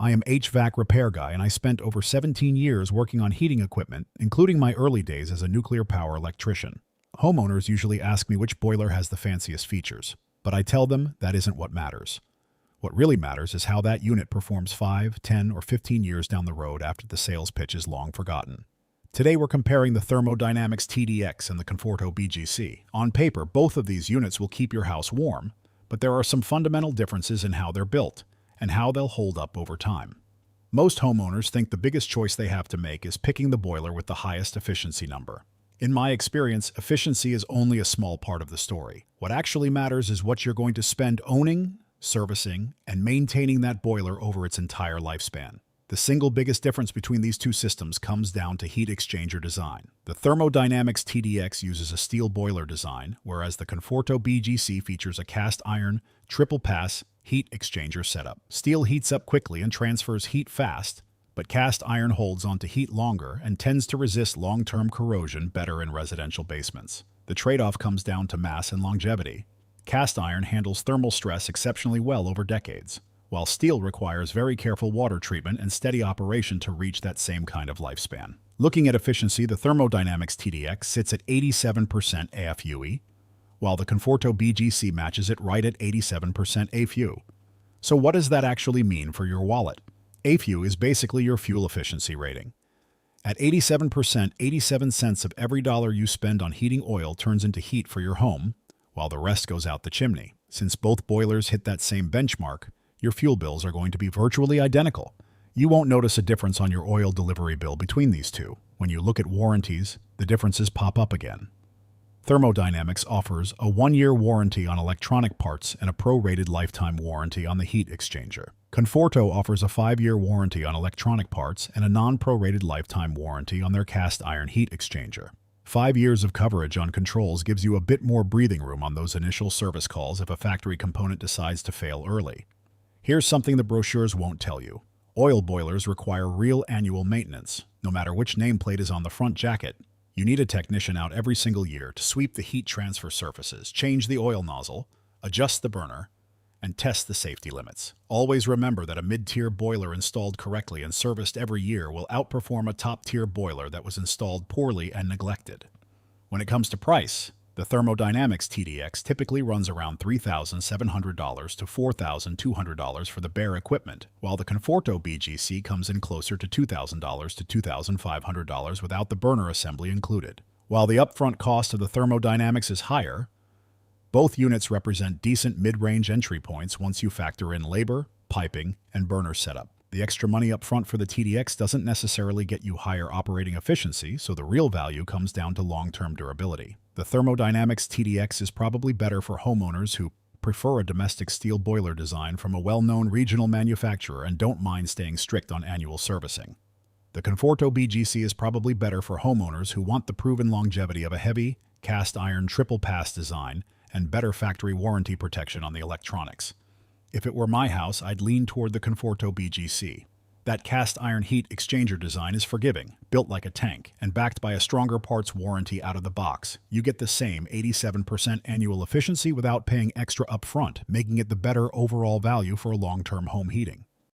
I am HVAC repair guy, and I spent over 17 years working on heating equipment, including my early days as a nuclear power electrician. Homeowners usually ask me which boiler has the fanciest features, but I tell them that isn't what matters. What really matters is how that unit performs 5, 10, or 15 years down the road after the sales pitch is long forgotten. Today we're comparing the Thermo Dynamics TDX and the Conforto BGC. On paper, both of these units will keep your house warm, but there are some fundamental differences in how they're built and how they'll hold up over time. Most homeowners think the biggest choice they have to make is picking the boiler with the highest efficiency number. In my experience, efficiency is only a small part of the story. What actually matters is what you're going to spend owning, servicing, and maintaining that boiler over its entire lifespan. The single biggest difference between these two systems comes down to heat exchanger design. The Thermo Dynamics TDX uses a steel boiler design, whereas the Conforto BGC features a cast iron, triple pass heat exchanger setup. Steel heats up quickly and transfers heat fast, but cast iron holds onto heat longer and tends to resist long-term corrosion better in residential basements. The trade-off comes down to mass and longevity. Cast iron handles thermal stress exceptionally well over decades, while steel requires very careful water treatment and steady operation to reach that same kind of lifespan. Looking at efficiency, the Thermo Dynamics TDX sits at 87% AFUE, while the Conforto BGC matches it right at 87% AFUE. So what does that actually mean for your wallet? AFUE is basically your fuel efficiency rating. At 87%, 87 cents of every dollar you spend on heating oil turns into heat for your home, while the rest goes out the chimney. Since both boilers hit that same benchmark, your fuel bills are going to be virtually identical. You won't notice a difference on your oil delivery bill between these two. When you look at warranties, the differences pop up again. Thermo Dynamics offers a 1-year warranty on electronic parts and a pro-rated lifetime warranty on the heat exchanger. Conforto offers a 5-year warranty on electronic parts and a non-prorated lifetime warranty on their cast iron heat exchanger. 5 years of coverage on controls gives you a bit more breathing room on those initial service calls if a factory component decides to fail early. Here's something the brochures won't tell you. Oil boilers require real annual maintenance. No matter which nameplate is on the front jacket, you need a technician out every single year to sweep the heat transfer surfaces, change the oil nozzle, adjust the burner, and test the safety limits. Always remember that a mid-tier boiler installed correctly and serviced every year will outperform a top-tier boiler that was installed poorly and neglected. When it comes to price, the Thermo Dynamics TDX typically runs around $3,700 to $4,200 for the bare equipment, while the Conforto BGC comes in closer to $2,000 to $2,500 without the burner assembly included. While the upfront cost of the Thermo Dynamics is higher, both units represent decent mid-range entry points once you factor in labor, piping, and burner setup. The extra money up front for the TDX doesn't necessarily get you higher operating efficiency, so the real value comes down to long-term durability. The Thermo Dynamics TDX is probably better for homeowners who prefer a domestic steel boiler design from a well-known regional manufacturer and don't mind staying strict on annual servicing. The Conforto BGC is probably better for homeowners who want the proven longevity of a heavy, cast iron triple pass design and better factory warranty protection on the electronics. If it were my house, I'd lean toward the Conforto BGC. That cast iron heat exchanger design is forgiving, built like a tank, and backed by a stronger parts warranty out of the box. You get the same 87% annual efficiency without paying extra upfront, making it the better overall value for long-term home heating.